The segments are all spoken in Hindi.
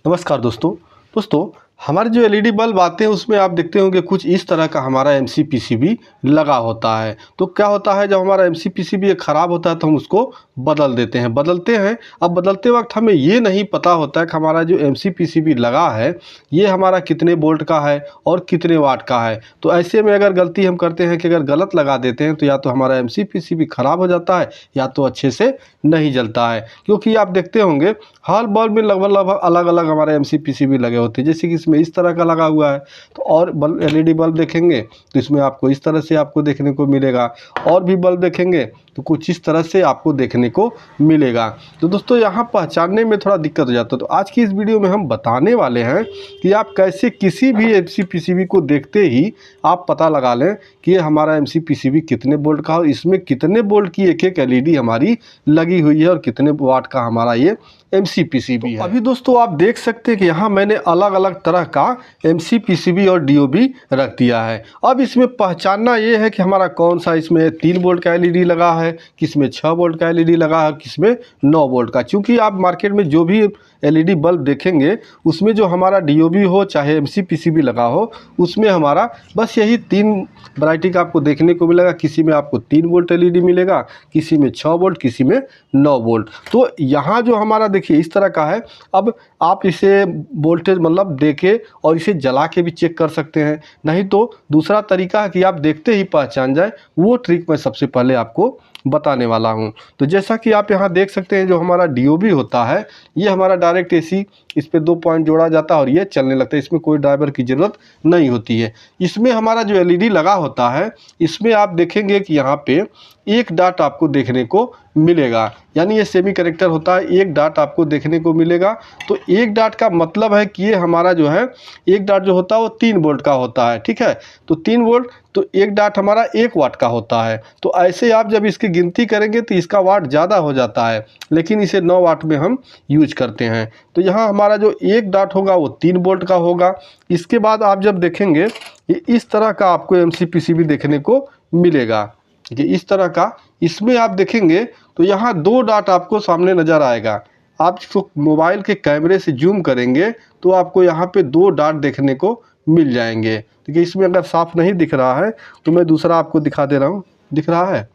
नमस्कार दोस्तों हमारे जो एलईडी बल्ब आते हैं उसमें आप देखते होंगे कुछ इस तरह का हमारा एमसीपीसीबी लगा होता है। तो क्या होता है, जब हमारा एमसीपीसीबी ख़राब होता है तो हम उसको बदलते हैं। अब बदलते वक्त हमें ये नहीं पता होता है कि हमारा जो एमसीपीसीबी लगा है ये हमारा कितने वोल्ट का है और कितने वाट का है। तो ऐसे में अगर गलती हम करते हैं कि अगर गलत लगा देते हैं तो या तो हमारा एमसीपीसीबी ख़राब हो जाता है या तो अच्छे से नहीं जलता है। क्योंकि आप देखते होंगे हर बल्ब में लगभग अलग अलग हमारे एमसीपीसीबी लगे होते हैं। जैसे कि इसमें इस तरह का लगा हुआ है, तो और बल्ब एलईडी बल्ब देखेंगे तो इसमें आपको इस तरह से आपको देखने को मिलेगा, और भी बल्ब देखेंगे तो कुछ इस तरह से आपको देखने को मिलेगा। तो दोस्तों यहाँ पहचानने में थोड़ा दिक्कत हो जाता है। तो आज की इस वीडियो में हम बताने वाले हैं कि आप कैसे किसी भी एमसीपीसीबी को देखते ही आप पता लगा लें कि ये हमारा एमसीपीसीबी कितने वोल्ट का हो, इसमें कितने वोल्ट की एक एक एलईडी हमारी लगी हुई है और कितने वाट का हमारा ये एमसीपीसीबी है। अभी दोस्तों आप देख सकते हैं कि यहाँ मैंने अलग अलग तरह का एमसीपीसीबी और डीओबी रख दिया है। अब इसमें पहचानना ये है कि हमारा कौन सा इसमें 3 वोल्ट का एलईडी लगा है, किसमें 6 वोल्ट का एलईडी लगा है, किसमें 9 वोल्ट का। क्योंकि आप मार्केट में जो भी एलईडी बल्ब देखेंगे उसमें जो हमारा डीओबी हो चाहे एमसीपीसीबी लगा हो उसमें हमारा बस यही 3 वैरायटी का आपको देखने को मिलेगा। किसी में आपको 3 वोल्ट एलईडी मिलेगा, किसी में 6 वोल्ट, किसी में 9 वोल्ट। तो यहाँ जो हमारा देखिए इस तरह का है। अब आप इसे वोल्टेज मतलब देके और इसे जला के भी चेक कर सकते हैं। नहीं तो दूसरा तरीका है कि आप देखते ही पहचान जाए, वो ट्रिक मैं सबसे पहले आपको बताने वाला हूं। तो जैसा कि आप यहां देख सकते हैं जो हमारा डीओबी होता है ये हमारा डायरेक्ट एसी, इस पे 2 पॉइंट जोड़ा जाता है और ये चलने लगता है। इसमें कोई ड्राइवर की ज़रूरत नहीं होती है। इसमें हमारा जो एलईडी लगा होता है इसमें आप देखेंगे कि यहाँ पे एक डाट आपको देखने को मिलेगा, यानी ये सेमी कनेक्टर होता है। एक डाट आपको देखने को मिलेगा। तो एक डाट का मतलब है कि ये हमारा जो है एक डाट जो होता है वो 3 वोल्ट का होता है, ठीक है। तो 3 वोल्ट तो एक डाट हमारा 1 वाट का होता है। तो ऐसे आप जब इसकी गिनती करेंगे तो इसका वाट ज़्यादा हो जाता है, लेकिन इसे 9 वाट में हम यूज करते हैं। तो यहाँ हमारा जो एक डाट होगा वो 3 वोल्ट का होगा। इसके बाद आप जब देखेंगे ये इस तरह का आपको एमसीपीसीबी देखने को मिलेगा, कि इस तरह का। इसमें आप देखेंगे तो यहाँ 2 डाट आपको सामने नज़र आएगा। आप इसको मोबाइल के कैमरे से जूम करेंगे तो आपको यहाँ पे 2 डाट देखने को मिल जाएंगे। देखिए इसमें अगर साफ नहीं दिख रहा है तो मैं दूसरा आपको दिखा दे रहा हूँ। दिख रहा है?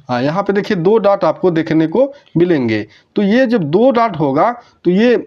हाँ, यहाँ पे देखिए 2 डाट आपको देखने को मिलेंगे। तो ये जब 2 डाट होगा तो ये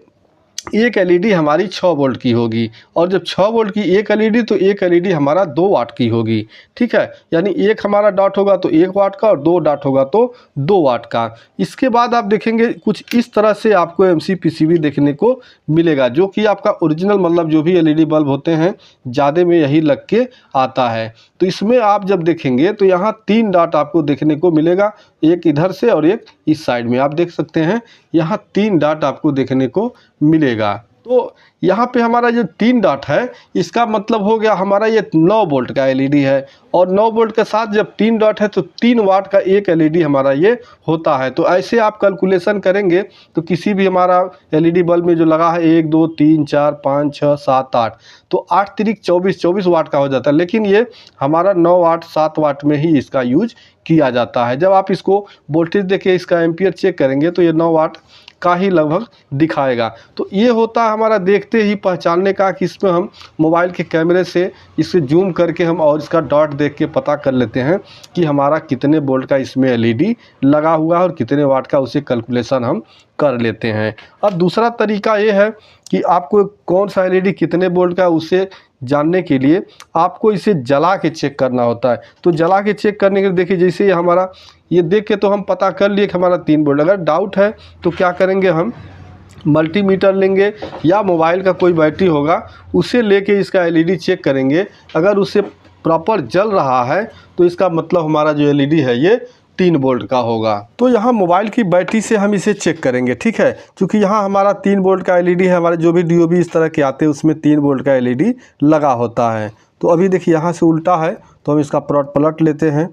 एक एलईडी हमारी 6 वोल्ट की होगी, और जब 6 वोल्ट की एक एलईडी तो एक एलईडी हमारा 2 वाट की होगी, ठीक है। यानी एक हमारा डॉट होगा तो 1 वाट का और 2 डॉट होगा तो 2 वाट का। इसके बाद आप देखेंगे कुछ इस तरह से आपको एमसीपीसीबी देखने को मिलेगा, जो कि आपका ओरिजिनल मतलब जो भी एलईडी बल्ब होते हैं ज़्यादा में यही लग के आता है। तो इसमें आप जब देखेंगे तो यहाँ 3 डॉट आपको देखने को मिलेगा, एक इधर से और एक इस साइड में। आप देख सकते हैं यहाँ 3 डॉट आपको देखने को मिलेगा। तो यहाँ पे हमारा जो 3 डॉट है इसका मतलब हो गया हमारा ये 9 वोल्ट का एलईडी है, और 9 वोल्ट के साथ जब 3 डॉट है तो 3 वाट का एक एलईडी हमारा ये होता है। तो ऐसे आप कैलकुलेशन करेंगे तो किसी भी हमारा एलईडी बल्ब में जो लगा है 1 2 3 4 5 6 7 8, तो 8 3 24 वाट का हो जाता है। लेकिन ये हमारा 9 वाट 7 वाट में ही इसका यूज किया जाता है। जब आप इसको वोल्टेज देके इसका एम्पियर चेक करेंगे तो ये 9 वाट का ही लगभग दिखाएगा। तो ये होता है हमारा देखते ही पहचानने का कि इसमें हम मोबाइल के कैमरे से इसे जूम करके हम और इसका डॉट देख के पता कर लेते हैं कि हमारा कितने वोल्ट का इसमें एलईडी लगा हुआ है और कितने वाट का, उसे कैलकुलेशन हम कर लेते हैं। अब दूसरा तरीका ये है कि आपको कौन सा एलईडी कितने वोल्ट का उसे जानने के लिए आपको इसे जला के चेक करना होता है। तो जला के चेक करने के लिए देखिए जैसे हमारा ये देख के तो हम पता कर लिए कि हमारा 3 वोल्ट। अगर डाउट है तो क्या करेंगे, हम मल्टीमीटर लेंगे या मोबाइल का कोई बैटरी होगा उसे लेके इसका एलईडी चेक करेंगे। अगर उससे प्रॉपर जल रहा है तो इसका मतलब हमारा जो एलईडी है ये 3 वोल्ट का होगा। तो यहाँ मोबाइल की बैटरी से हम इसे चेक करेंगे, ठीक है। क्योंकि यहाँ हमारा 3 वोल्ट का एलईडी है, हमारे जो भी डीओबी इस तरह के आते हैं उसमें 3 वोल्ट का एलईडी लगा होता है। तो अभी देखिए यहाँ से उल्टा है तो हम इसका पलट लेते हैं।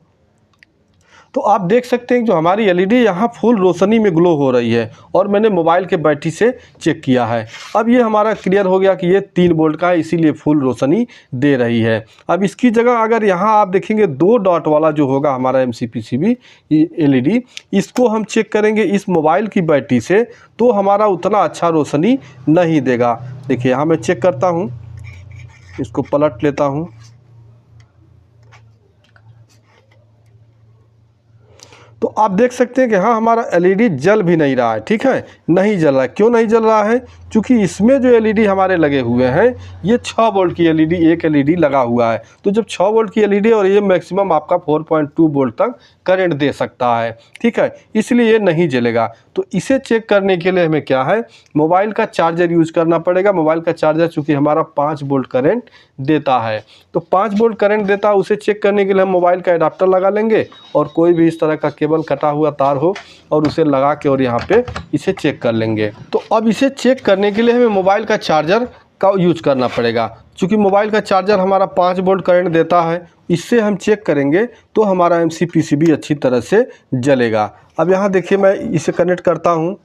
तो आप देख सकते हैं जो हमारी एलईडी यहाँ फुल रोशनी में ग्लो हो रही है और मैंने मोबाइल के बैटरी से चेक किया है। अब ये हमारा क्लियर हो गया कि ये 3 वोल्ट का है, इसीलिए फुल रोशनी दे रही है। अब इसकी जगह अगर यहाँ आप देखेंगे 2 डॉट वाला जो होगा हमारा MCPCB एलईडी, इसको हम चेक करेंगे इस मोबाइल की बैटरी से, तो हमारा उतना अच्छा रोशनी नहीं देगा। देखिए यहाँ मैं चेक करता हूँ, इसको पलट लेता हूँ। तो आप देख सकते हैं कि हाँ हमारा एलईडी जल भी नहीं रहा है, ठीक है, नहीं जल रहा है। क्यों नहीं जल रहा है? क्योंकि इसमें जो एलईडी हमारे लगे हुए हैं ये 6 वोल्ट की एलईडी, एक एलईडी लगा हुआ है। तो जब 6 वोल्ट की एलईडी और ये मैक्सिमम आपका 4.2 वोल्ट तक करंट दे सकता है, ठीक है, इसलिए ये नहीं जलेगा। तो इसे चेक करने के लिए हमें क्या है, मोबाइल का चार्जर यूज करना पड़ेगा। मोबाइल का चार्जर चूँकि हमारा 5 वोल्ट करंट देता है, तो 5 वोल्ट करंट देता है, उसे चेक करने के लिए हम मोबाइल का एडाप्टर लगा लेंगे और कोई भी इस तरह का केबल कटा हुआ तार हो और उसे लगा के और यहाँ पे इसे चेक कर लेंगे। तो अब इसे चेक करने के लिए हमें मोबाइल का चार्जर का यूज करना पड़ेगा। चूँकि मोबाइल का चार्जर हमारा 5 वोल्ट करंट देता है, इससे हम चेक करेंगे तो हमारा MCPCB अच्छी तरह से जलेगा। अब यहाँ देखिए मैं इसे कनेक्ट करता हूँ।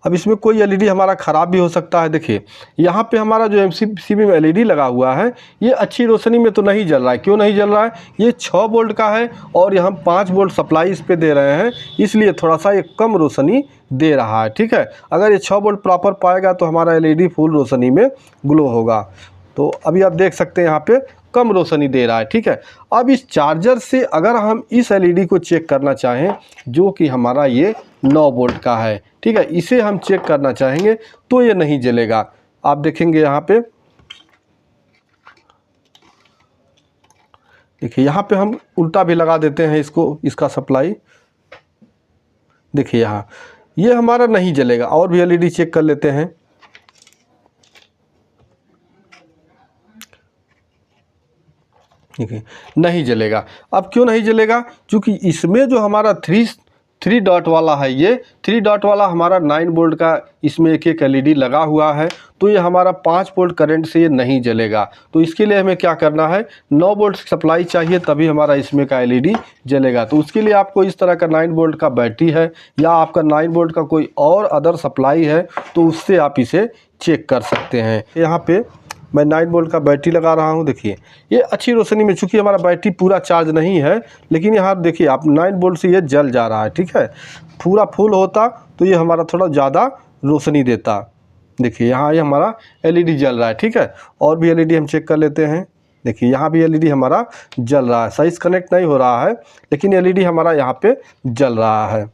अब इसमें कोई एलईडी हमारा ख़राब भी हो सकता है। देखिए यहाँ पे हमारा जो MCPCB में एलईडी लगा हुआ है ये अच्छी रोशनी में तो नहीं जल रहा है। क्यों नहीं जल रहा है? ये 6 वोल्ट का है और ये हम 5 वोल्ट सप्लाई इस पे दे रहे हैं, इसलिए थोड़ा सा ये कम रोशनी दे रहा है, ठीक है। अगर ये 6 वोल्ट प्रॉपर पाएगा तो हमारा एलईडी फुल रोशनी में ग्लो होगा। तो अभी आप देख सकते हैं यहाँ पे कम रोशनी दे रहा है, ठीक है। अब इस चार्जर से अगर हम इस एलईडी को चेक करना चाहें जो कि हमारा ये 9 वोल्ट का है, ठीक है, इसे हम चेक करना चाहेंगे तो ये नहीं जलेगा। आप देखेंगे यहाँ पे, देखिए यहाँ पे हम उल्टा भी लगा देते हैं इसको, इसका सप्लाई। देखिए यहाँ ये हमारा नहीं जलेगा। और भी एलईडी चेक कर लेते हैं। देखिए नहीं जलेगा। अब क्यों नहीं जलेगा? क्योंकि इसमें जो हमारा थ्री डॉट वाला है, ये 3 डॉट वाला हमारा 9 वोल्ट का इसमें एक एलईडी लगा हुआ है, तो ये हमारा 5 वोल्ट करंट से ये नहीं जलेगा। तो इसके लिए हमें क्या करना है, 9 वोल्ट सप्लाई चाहिए तभी हमारा इसमें का एलईडी जलेगा। तो उसके लिए आपको इस तरह का 9 वोल्ट का बैटरी है या आपका 9 वोल्ट का कोई और अदर सप्लाई है तो उससे आप इसे चेक कर सकते हैं। यहाँ पे मैं 9 वोल्ट का बैटरी लगा रहा हूँ। देखिए ये अच्छी रोशनी में, चूँकि हमारा बैटरी पूरा चार्ज नहीं है, लेकिन यहाँ देखिए आप 9 वोल्ट से ये जल जा रहा है, ठीक है। पूरा फुल होता तो ये हमारा थोड़ा ज़्यादा रोशनी देता। देखिए यहाँ ये हमारा एलईडी जल रहा है, ठीक है। और भी एलईडी हम चेक कर लेते हैं। देखिए यहाँ भी एलईडी हमारा जल रहा है, सही से कनेक्ट नहीं हो रहा है लेकिन एलईडी हमारा यहाँ पे जल रहा है।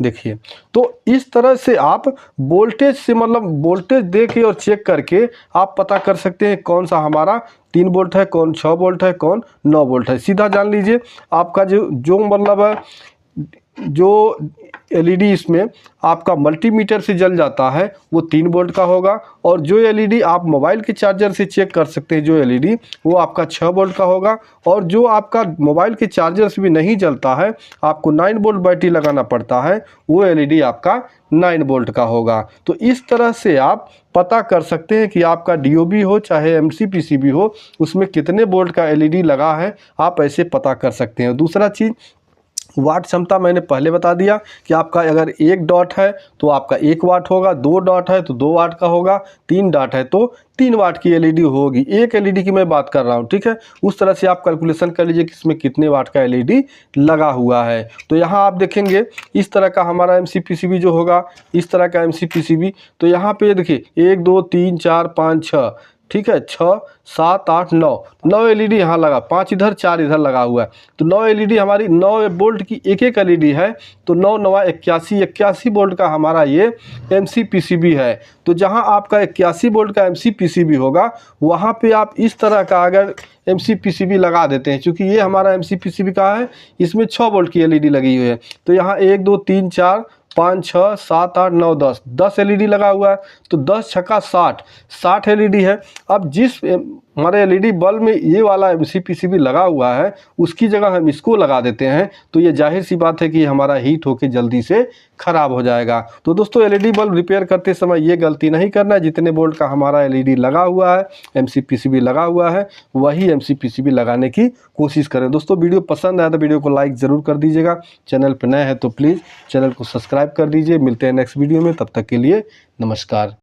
देखिए तो इस तरह से आप वोल्टेज से, मतलब वोल्टेज देख के और चेक करके आप पता कर सकते हैं कौन सा हमारा 3 वोल्ट है, कौन 6 वोल्ट है, कौन 9 वोल्ट है। सीधा जान लीजिए आपका जो मतलब है, जो एलईडी इसमें आपका मल्टीमीटर से जल जाता है वो 3 वोल्ट का होगा, और जो एलईडी आप मोबाइल के चार्जर से चेक कर सकते हैं जो एलईडी, वो आपका 6 वोल्ट का होगा। और जो आपका मोबाइल के चार्जर से भी नहीं जलता है, आपको 9 वोल्ट बैटरी लगाना पड़ता है, वो एलईडी आपका 9 वोल्ट का होगा। तो इस तरह से आप पता कर सकते हैं कि आपका डीओबी हो चाहे MCPCB हो, उसमें कितने वोल्ट का एलईडी लगा है, आप ऐसे पता कर सकते हैं। दूसरा चीज़, वाट क्षमता मैंने पहले बता दिया कि आपका अगर 1 डॉट है तो आपका 1 वाट होगा, 2 डॉट है तो 2 वाट का होगा, 3 डॉट है तो 3 वाट की एलईडी होगी। एक एलईडी की मैं बात कर रहा हूँ, ठीक है। उस तरह से आप कैलकुलेशन कर लीजिए कि इसमें कितने वाट का एलईडी लगा हुआ है। तो यहाँ आप देखेंगे इस तरह का हमारा MCPCB जो होगा, इस तरह का MCPCB, तो यहाँ पे देखिए 1 2 3 4 5 6, ठीक है, 6 7 8 9 एलईडी यहाँ लगा, 5 इधर 4 इधर लगा हुआ है। तो 9 एलईडी हमारी 9 वोल्ट की एक एलईडी है, तो 9 9 81 वोल्ट का हमारा ये MCPCB है। तो जहाँ आपका 81 वोल्ट का MCPCB होगा, वहाँ पे आप इस तरह का अगर MCPCB लगा देते हैं, क्योंकि ये हमारा MCPCB का है, इसमें 6 वोल्ट की एलईडी लगी हुई है। तो यहाँ 1 2 3 4 5, 6, 7, 8, 9, 10 एलईडी लगा हुआ है। तो 10 छक्का 60 एलईडी है। अब जिस हमारे एलईडी बल्ब में ये वाला एमसीपीसीबी लगा हुआ है, उसकी जगह हम इसको लगा देते हैं, तो ये जाहिर सी बात है कि हमारा हीट होके जल्दी से ख़राब हो जाएगा। तो दोस्तों एलईडी बल्ब रिपेयर करते समय ये गलती नहीं करना है। जितने वोल्ट का हमारा एलईडी लगा हुआ है, एमसीपीसीबी लगा हुआ है, वही एमसीपीसीबी लगाने की कोशिश करें। दोस्तों वीडियो पसंद आया तो वीडियो को लाइक ज़रूर कर दीजिएगा। चैनल पर नए हैं तो प्लीज़ चैनल को सब्सक्राइब कर दीजिए। मिलते हैं नेक्स्ट वीडियो में, तब तक के लिए नमस्कार।